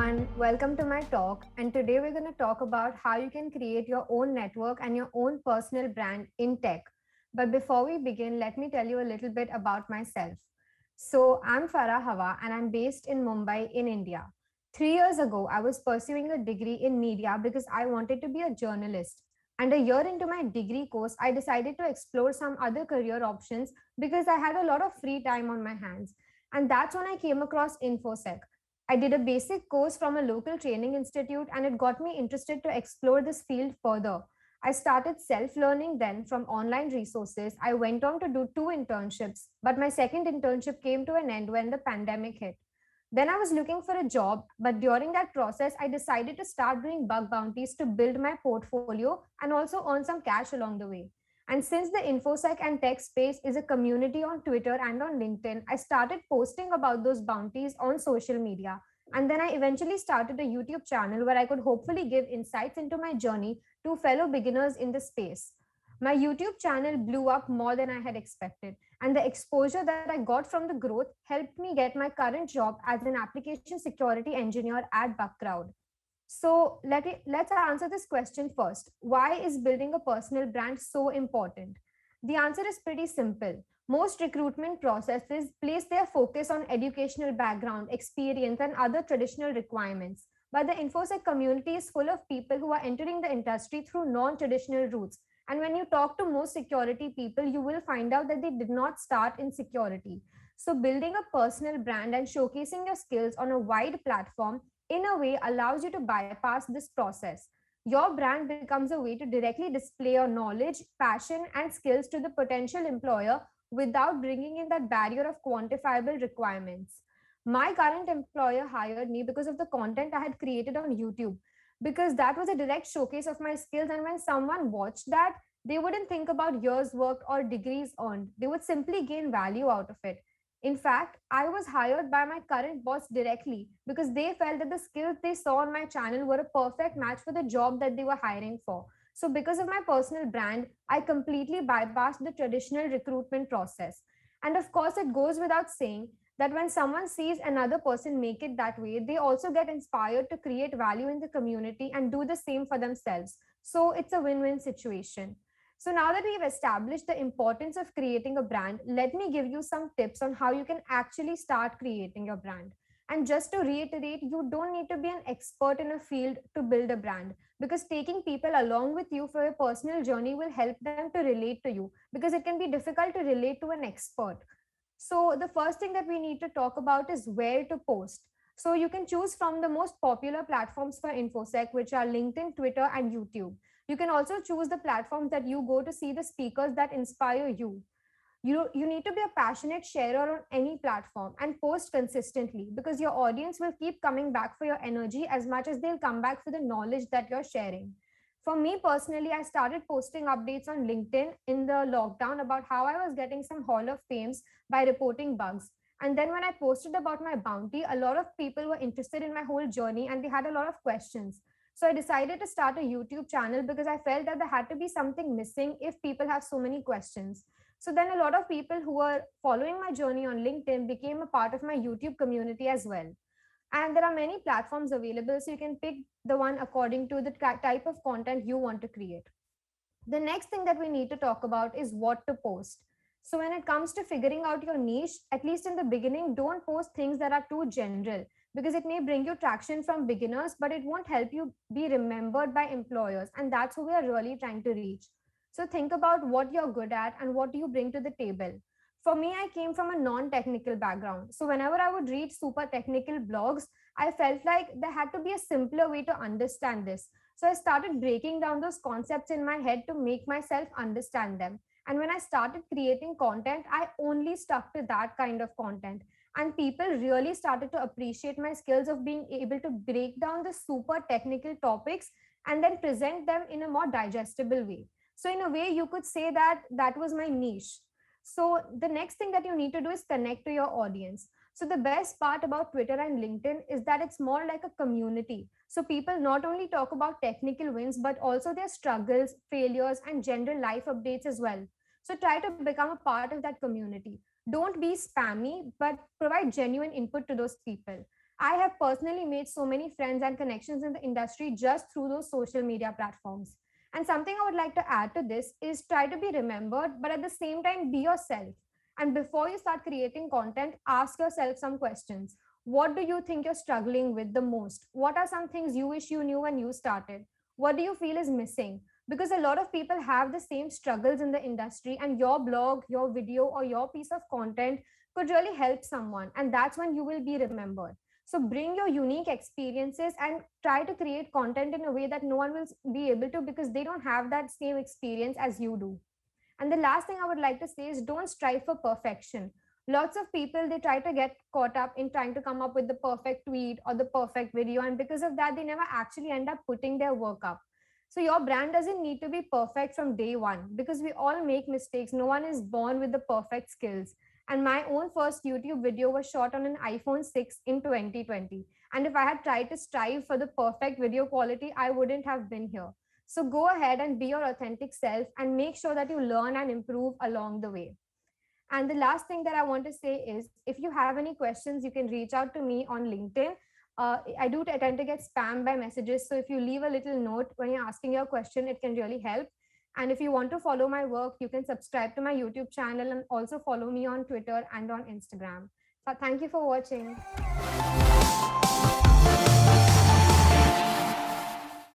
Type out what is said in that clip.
everyone, welcome to my talk. And today we're going to talk about how you can create your own network and your own personal brand in tech. But before we begin, let me tell you a little bit about myself. So, I'm Farah and I'm based in Mumbai in India. 3 years ago, I was pursuing a degree in media because I wanted to be a journalist. And a year into my degree course, I decided to explore some other career options because I had a lot of free time on my hands. And that's when I came across InfoSec. I did a basic course from a local training institute and it got me interested to explore this field further. I started self learning then from online resources. I went on to do two internships, but my second internship came to an end when the pandemic hit. Then I was looking for a job, but during that process, I decided to start doing bug bounties to build my portfolio and also earn some cash along the way. And since the InfoSec and tech space is a community on Twitter and on LinkedIn, I started posting about those bounties on social media. And then I eventually started a YouTube channel where I could hopefully give insights into my journey to fellow beginners in the space. My YouTube channel blew up more than I had expected, and the exposure that I got from the growth helped me get my current job as an application security engineer at Bugcrowd. So let's answer this question first. Why is building a personal brand so important? The answer is pretty simple. Most recruitment processes place their focus on educational background, experience, and other traditional requirements. But the InfoSec community is full of people who are entering the industry through non traditional routes. And when you talk to most security people, you will find out that they did not start in security. So, building a personal brand and showcasing your skills on a wide platform in a way allows you to bypass this process. Your brand becomes a way to directly display your knowledge, passion, and skills to the potential employer without bringing in that barrier of quantifiable requirements. My current employer hired me because of the content I had created on YouTube, because that was a direct showcase of my skills. And when someone watched that, they wouldn't think about years worked or degrees earned. They would simply gain value out of it. In fact, I was hired by my current boss directly because they felt that the skills they saw on my channel were a perfect match for the job that they were hiring for. So, because of my personal brand, I completely bypassed the traditional recruitment process. And of course, it goes without saying that when someone sees another person make it that way, they also get inspired to create value in the community and do the same for themselves. So, it's a win win situation. So now that we've established the importance of creating a brand, let me give you some tips on how you can actually start creating your brand. And just to reiterate, you don't need to be an expert in a field to build a brand, because taking people along with you for your personal journey will help them to relate to you, because it can be difficult to relate to an expert. So the first thing that we need to talk about is where to post. So you can choose from the most popular platforms for InfoSec, which are LinkedIn, Twitter, and YouTube. You can also choose the platforms that you go to see the speakers that inspire you. You need to be a passionate sharer on any platform and post consistently, because your audience will keep coming back for your energy as much as they'll come back for the knowledge that you're sharing. For me personally, I started posting updates on LinkedIn in the lockdown about how I was getting some Hall of Fames by reporting bugs. And then when I posted about my bounty, a lot of people were interested in my whole journey and they had a lot of questions. So I decided to start a YouTube channel because I felt that there had to be something missing if people have so many questions. So then a lot of people who were following my journey on LinkedIn became a part of my YouTube community as well. And there are many platforms available, so you can pick the one according to the type of content you want to create. The next thing that we need to talk about is what to post. So when it comes to figuring out your niche, at least in the beginning, don't post things that are too general, because it may bring you traction from beginners, but it won't help you be remembered by employers. And that's who we are really trying to reach. So think about what you're good at and what do you bring to the table. For me, I came from a non-technical background. So whenever I would read super technical blogs, I felt like there had to be a simpler way to understand this. So I started breaking down those concepts in my head to make myself understand them. And when I started creating content, I only stuck to that kind of content. And people really started to appreciate my skills of being able to break down the super technical topics and then present them in a more digestible way. So, in a way, you could say that that was my niche. So, the next thing that you need to do is connect to your audience. So, the best part about Twitter and LinkedIn is that it's more like a community. So, people not only talk about technical wins, but also their struggles, failures, and general life updates as well. So, try to become a part of that community. Don't be spammy, but provide genuine input to those people. I have personally made so many friends and connections in the industry just through those social media platforms. And something I would like to add to this is try to be remembered, but at the same time, be yourself. And before you start creating content, ask yourself some questions. What do you think you're struggling with the most? What are some things you wish you knew when you started? What do you feel is missing? Because a lot of people have the same struggles in the industry, and your blog, your video, or your piece of content could really help someone. And that's when you will be remembered. So bring your unique experiences and try to create content in a way that no one will be able to, because they don't have that same experience as you do. And the last thing I would like to say is don't strive for perfection. Lots of people, they try to get caught up in trying to come up with the perfect tweet or the perfect video, and because of that they never actually end up putting their work up. So your brand doesn't need to be perfect from day one, because we all make mistakes. No one is born with the perfect skills. And my own first YouTube video was shot on an iPhone 6 in 2020, and if I had tried to strive for the perfect video quality, I wouldn't have been here. So go ahead and be your authentic self and make sure that you learn and improve along the way. And the last thing that I want to say is, if you have any questions, you can reach out to me on LinkedIn. I do tend to get spammed by messages. So if you leave a little note when you're asking your question, it can really help. And if you want to follow my work, you can subscribe to my YouTube channel and also follow me on Twitter and on Instagram. So thank you for watching.